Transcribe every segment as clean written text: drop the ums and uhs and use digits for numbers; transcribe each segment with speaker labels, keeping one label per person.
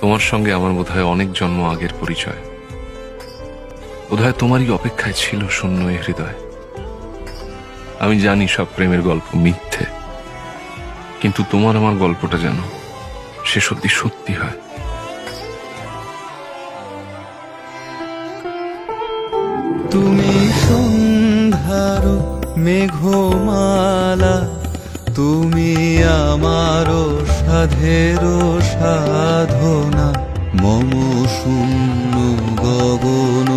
Speaker 1: তোমার সঙ্গে আমার বোধহয় অনেক জন্ম আগের পরিচয়। বোধহয় তোমারই অপেক্ষায় ছিল শূন্য এ হৃদয়। আমি জানি সব প্রেমের গল্প মিথ্যে, কিন্তু তোমার আমার গল্পটা যেন সে সত্যি সত্যি হয়।
Speaker 2: তুমি সন্ধ্যার মেঘমালা, তুমি আমারও সাধের সাধনা। মম শূন্য গগন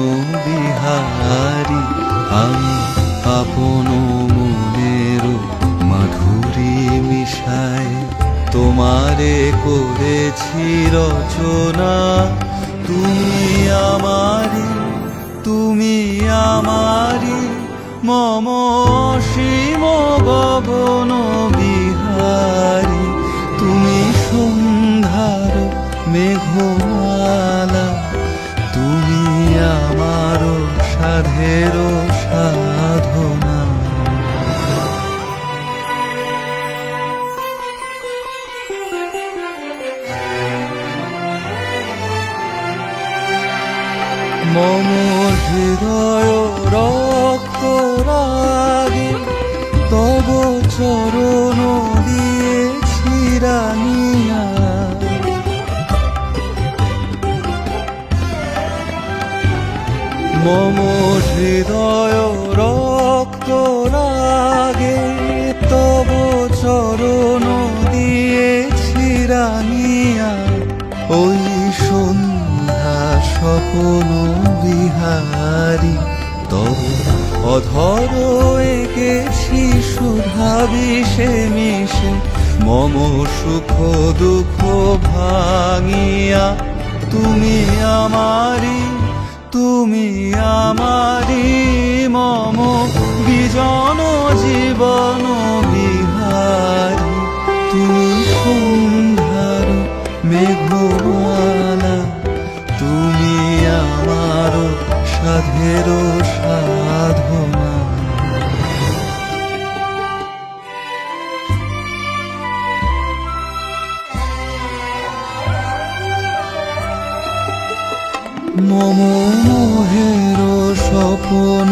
Speaker 2: বিহারী, আমি আপন মনের মাধুরী মিশায় তোমারে করেছি রচনা। তুমি আমারি, তুমি আমারি, মম অসীম গগন বিহারী। তুমি সন্ধ্যার মেঘমালা, তুমি আমার সাধের সাধনা। মম হৃদয় রক্ত রাগে তব চরণ দিয়েছি রানিয়া। মম হৃদয় রক্ত রাগে তব চরণ দিয়েছি রানিয়া। ওই সন্ধ্যা স্বপন বিহারী, তব অধর এঁকেছি সুধা বিষে মিশে। মম সুখ দুঃখ ভাঙিয়া তুমি আমারি, তুমি আমারি, মম বিজন জীবন বিহারী। তুমি সন্ধ্যার মেঘমালা, তুমি আমার সাধের সাধনা। মম মোহের স্বপ্ন